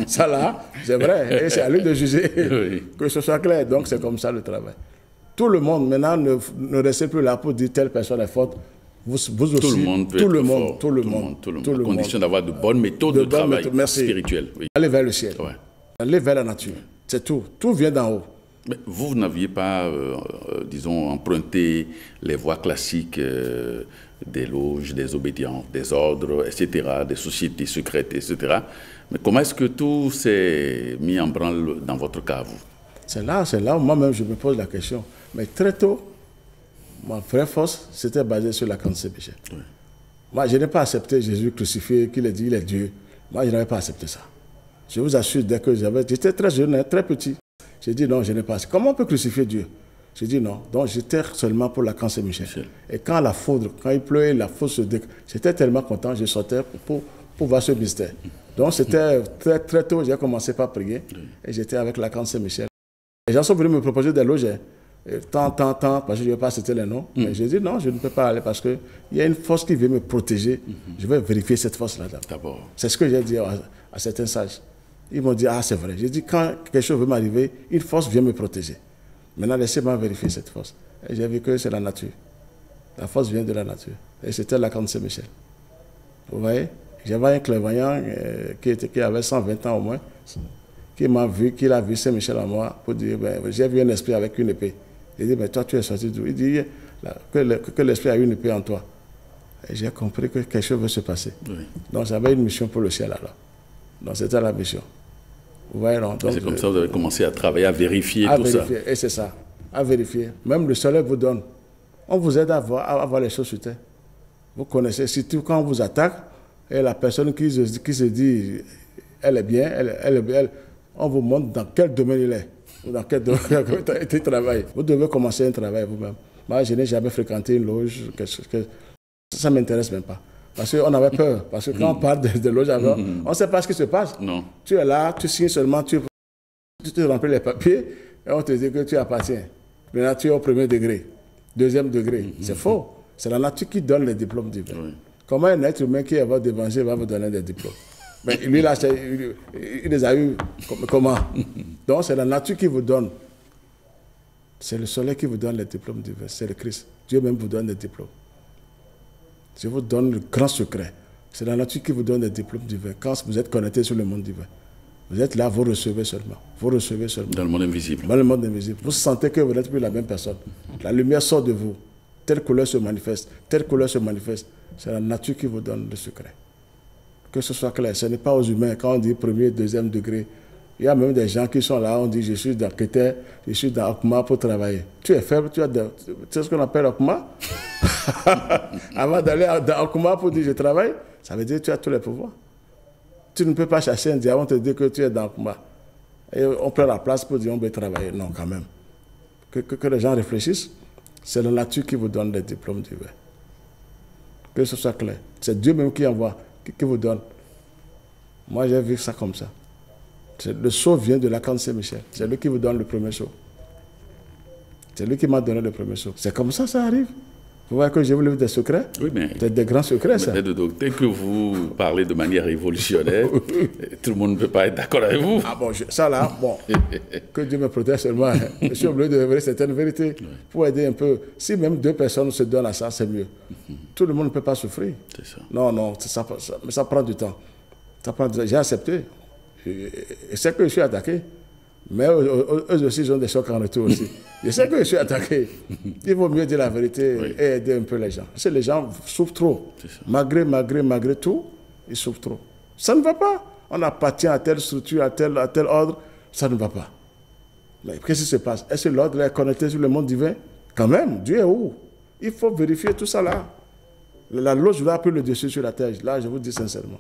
S2: Ça là, c'est vrai. Et c'est à lui de juger, que ce soit clair. Donc c'est comme ça le travail. Tout le monde, maintenant, ne restez plus là pour dire telle personne est forte. Vous aussi,
S1: tout le monde peut être fort. Tout le monde. À condition d'avoir de bonnes méthodes de travail spirituelles. Oui.
S2: Allez vers le ciel. Allez vers la nature. C'est tout. Tout vient d'en haut.
S1: Mais vous n'aviez pas, disons, emprunté les voies classiques des loges, des obédiences, des ordres, etc., des sociétés secrètes, etc. Mais comment est-ce que tout s'est mis en branle dans votre cas, vous?
S2: C'est là où moi-même je me pose la question. Mais très tôt, ma vraie force, c'était basé sur la grande Saint-Michel. Moi, je n'ai pas accepté Jésus crucifié, qu'il ait dit il est Dieu. Moi, je n'avais pas accepté ça. Je vous assure, dès que j'étais très jeune, très petit, j'ai dit non, je n'ai pas accepté. Comment on peut crucifier Dieu? J'ai dit non. Donc, j'étais seulement pour la grande Saint-Michel. Et quand la foudre, quand il pleuvait, la foudre se déclenchait, j'étais tellement content, je sortais pour voir ce mystère. Donc, c'était très tôt, j'ai commencé par prier. Et j'étais avec la grande Saint-Michel. Les gens sont venus me proposer des loges. Tant, parce que je ne vais pas citer les noms. Mais j'ai dit non, je ne peux pas aller parce qu'il y a une force qui vient me protéger. Je vais vérifier cette force-là d'abord. C'est ce que j'ai dit à certains sages. Ils m'ont dit, ah c'est vrai. J'ai dit, quand quelque chose veut m'arriver, une force vient me protéger. Maintenant, laissez-moi vérifier cette force. Et j'ai vu que c'est la nature. La force vient de la nature. Et c'était la grande Saint-Michel. Vous voyez? J'avais un clairvoyant qui avait 120 ans au moins, qui m'a vu, qu'il a vu Saint-Michel en moi, pour dire, j'ai vu un esprit avec une épée. Il dit, mais toi, tu es sorti d'où? Il dit, que l'esprit a une épée en toi. Et j'ai compris que quelque chose veut se passer. Donc, j'avais une mission pour le ciel alors. Donc, c'était la mission. Vous voyez, non?
S1: C'est comme ça que vous avez commencé à travailler, à vérifier tout ça.
S2: Et c'est ça, à vérifier. Même le soleil vous donne. On vous aide à voir les choses sur terre. Vous connaissez, surtout quand on vous attaque, et la personne qui se dit, elle est bien, on vous montre dans quel domaine il est. Dans quel domaine il travaille. Vous devez commencer un travail vous-même. Moi, je n'ai jamais fréquenté une loge. Ça ne m'intéresse même pas. Parce qu'on avait peur. Parce que quand on parle de loge, on ne sait pas ce qui se passe.
S1: Non.
S2: Tu es là, tu signes seulement, tu te remplis les papiers et on te dit que tu appartiens. Maintenant, tu es au premier degré, deuxième degré. C'est faux. C'est la nature qui donne les diplômes divins. Comment un être humain qui est votre évangile va vous donner des diplômes? Mais lui, là, il les a eu comment? Donc, c'est la nature qui vous donne. C'est le soleil qui vous donne les diplômes divins. C'est le Christ. Dieu même vous donne des diplômes. Je vous donne le grand secret. C'est la nature qui vous donne des diplômes divins. Quand vous êtes connecté sur le monde divin, vous êtes là, vous recevez seulement. Vous recevez seulement.
S1: Dans le monde invisible.
S2: Dans le monde invisible. Vous sentez que vous n'êtes plus la même personne. La lumière sort de vous. Telle couleur se manifeste. Telle couleur se manifeste. C'est la nature qui vous donne le secret. Que ce soit clair. Ce n'est pas aux humains. Quand on dit premier, deuxième degré, il y a même des gens qui sont là, on dit je suis dans Kéter, je suis dans Okma pour travailler. Tu es faible, tu sais ce qu'on appelle Okma? Avant d'aller dans Okma pour dire je travaille, ça veut dire que tu as tous les pouvoirs. Tu ne peux pas chasser un diable, on te dit que tu es dans Okma. Et on prend la place pour dire on veut travailler. Non, quand même. Que les gens réfléchissent. C'est la nature qui vous donne les diplômes divins. Que ce soit clair. C'est Dieu même qui envoie, qui vous donne. Moi, j'ai vu ça comme ça. Le sceau vient de l'archange Saint-Michel. C'est lui qui vous donne le premier sceau. C'est lui qui m'a donné le premier sceau. C'est comme ça arrive. Vous voyez que je vous livre des secrets?
S1: Oui, mais...
S2: C'est des grands secrets, ça.
S1: Mais dès que vous parlez de manière révolutionnaire, tout le monde ne peut pas être d'accord avec vous.
S2: Ah bon, ça là, bon, que Dieu me protège seulement. Je suis obligé de révéler certaines vérités pour aider un peu. Si même 2 personnes se donnent à ça, c'est mieux. Tout le monde ne peut pas souffrir.
S1: C'est ça.
S2: Non, mais ça prend du temps. J'ai accepté. Et c'est que je suis attaqué. Mais eux aussi, ils ont des chocs en retour aussi. Je sais que je suis attaqué. Il vaut mieux dire la vérité et aider un peu les gens. Parce que les gens souffrent trop. Malgré tout, ils souffrent trop. Ça ne va pas. On appartient à telle structure, à tel ordre. Ça ne va pas. Mais qu'est-ce qui se passe? Est-ce que l'ordre est connecté sur le monde divin? Quand même, Dieu est où? Il faut vérifier tout ça là. La loge là a pris le dessus sur la terre. Là, je vous dis sincèrement.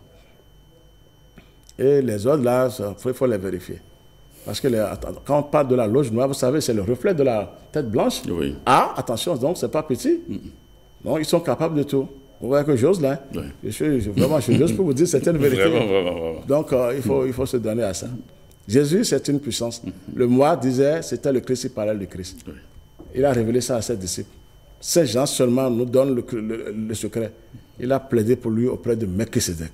S2: Et les autres là, il faut les vérifier. Parce que quand on parle de la loge noire, vous savez, c'est le reflet de la tête blanche.
S1: Oui.
S2: Ah, attention, donc c'est pas petit. Donc ils sont capables de tout. Vous voyez que j'ose là. Oui. J'ose pour vous dire certaines vérités.
S1: Vraiment.
S2: Donc il faut se donner à ça. Jésus, c'est une puissance. Le moi disait, c'était le Christ, il parlait du Christ. Oui. Il a révélé ça à ses disciples. Ces gens seulement nous donnent le secret. Il a plaidé pour lui auprès de Melchisedec.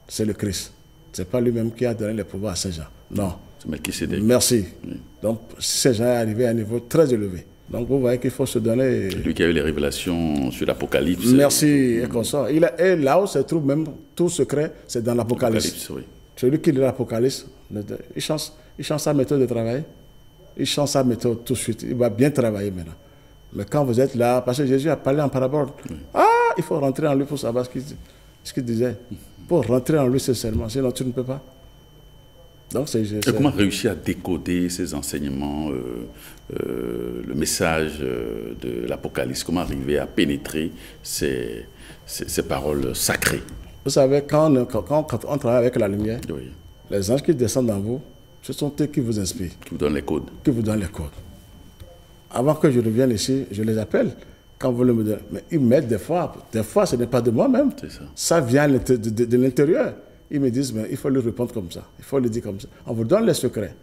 S2: C'est le Christ. Ce n'est pas lui-même qui a donné le pouvoir à ces gens. Non.
S1: C'est Melchisedec.
S2: Merci. Oui. Donc, ces gens sont arrivés à un niveau très élevé. Donc, vous voyez qu'il faut se donner...
S1: Lui qui a eu les révélations sur l'Apocalypse.
S2: Merci, et comme ça. Et là où se trouve même tout secret, c'est dans l'Apocalypse. Oui. Celui qui lit l'Apocalypse, il change sa méthode de travail. Il change sa méthode tout de suite. Il va bien travailler maintenant. Mais quand vous êtes là, parce que Jésus a parlé en parabole, il faut rentrer en lui pour savoir ce qu'il disait. Pour rentrer en lui sincèrement, sinon tu ne peux pas. Donc,
S1: comment réussir à décoder ces enseignements, le message de l'Apocalypse? Comment arriver à pénétrer ces paroles sacrées?
S2: Vous savez, quand on travaille avec la lumière, les anges qui descendent dans vous, ce sont eux qui vous inspirent.
S1: Qui vous donnent les codes.
S2: Qui vous donnent les codes. Avant que je revienne ici, je les appelle. Quand vous le me donnez. Mais ils m'aident des fois. Des fois, ce n'est pas de moi-même. Ça vient de l'intérieur. Ils me disent, mais il faut lui répondre comme ça. Il faut lui dire comme ça. On vous donne les secrets.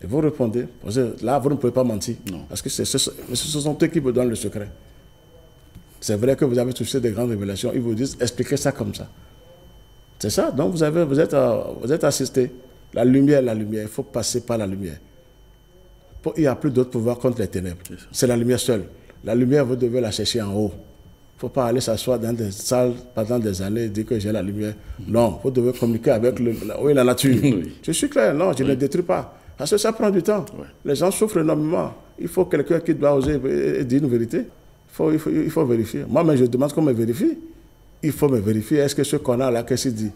S2: Et vous répondez. Parce que là, vous ne pouvez pas mentir. Non. Parce que ce sont eux qui vous donnent le secret. C'est vrai que vous avez touché des grandes révélations. Ils vous disent, expliquez ça comme ça. C'est ça. Donc, vous êtes assisté. La lumière. Il faut passer par la lumière. Il n'y a plus d'autre pouvoir contre les ténèbres. C'est la lumière seule. La lumière, vous devez la chercher en haut. Il ne faut pas aller s'asseoir dans des salles pendant des années et dire que j'ai la lumière. Non, vous devez communiquer avec la nature. Oui. Je suis clair, non, je ne détruis pas. Parce que ça prend du temps. Oui. Les gens souffrent énormément. Il faut quelqu'un qui doit oser dire une vérité. Il faut vérifier. Moi, je demande qu'on me vérifie. Il faut me vérifier. Est-ce que ce qu'on a là, qu'est-ce qu'il dit?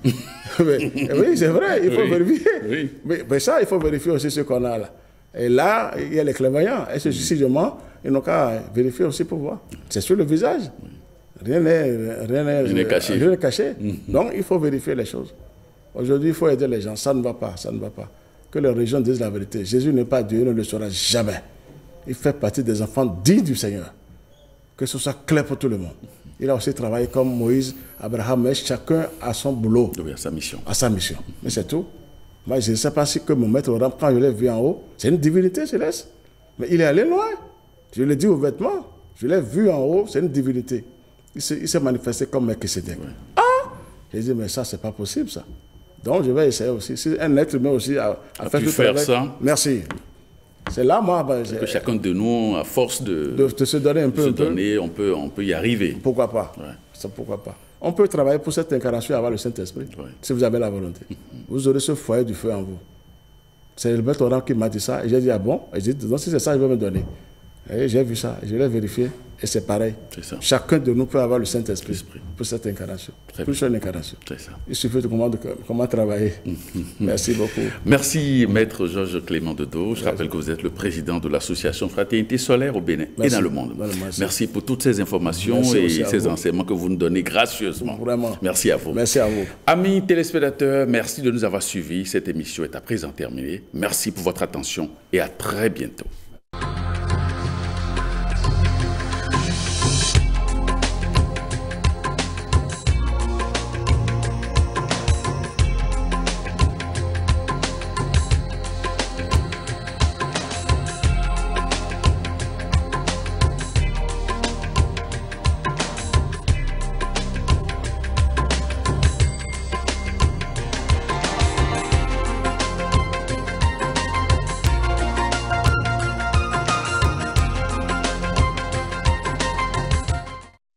S2: Oui, c'est vrai, il faut vérifier. Oui. Mais ça, il faut vérifier aussi ce qu'on a là. Et là, il y a les clairvoyants. Et si je mens, ils n'ont qu'à vérifier aussi pour voir. C'est sur le visage. Rien n'est caché. Donc, il faut vérifier les choses. Aujourd'hui, il faut aider les gens. Ça ne va pas. Que les religions disent la vérité. Jésus n'est pas Dieu, il ne le sera jamais. Il fait partie des enfants dignes du Seigneur. Que ce soit clair pour tout le monde. Il a aussi travaillé comme Moïse, Abraham, mais chacun a son boulot.
S1: Oui, à sa mission.
S2: À sa mission. Mais c'est tout. Moi, je ne sais pas si que mon maître Oram, quand je l'ai vu en haut, c'est une divinité céleste. Mais il est allé loin. Je le dis ouvertement. Je l'ai vu en haut, c'est une divinité. Il s'est manifesté comme Melchisedec. Oui. Ah! J'ai dit, mais ça, c'est pas possible, ça. Donc, je vais essayer aussi. Si un être humain aussi a fait tout
S1: faire ça.
S2: Merci. C'est là, moi...
S1: que chacun de nous, à force de
S2: se donner un peu...
S1: on peut y arriver.
S2: Pourquoi pas? Ouais. Ça, pourquoi pas? On peut travailler pour cette incarnation et avoir le Saint-Esprit, si vous avez la volonté. Vous aurez ce foyer du feu en vous. C'est le maître Oram qui m'a dit ça. Et j'ai dit, ah bon? Et j'ai dit, donc si c'est ça, je vais me donner. Et j'ai vu ça, je l'ai vérifié, et c'est pareil.
S1: C'est ça.
S2: Chacun de nous peut avoir le Saint-Esprit pour cette incarnation. Pour une incarnation.
S1: C'est ça.
S2: Il suffit de comment travailler. Merci beaucoup.
S1: Merci, Maître Georges Clément Dodo. Je rappelle que vous êtes le président de l'association Fraternité Solaire au Bénin et dans le monde. Merci pour toutes ces informations et ces enseignements que vous nous donnez gracieusement.
S2: Vraiment.
S1: Merci à vous.
S2: Merci à vous.
S1: Amis téléspectateurs, merci de nous avoir suivis. Cette émission est à présent terminée. Merci pour votre attention et à très bientôt.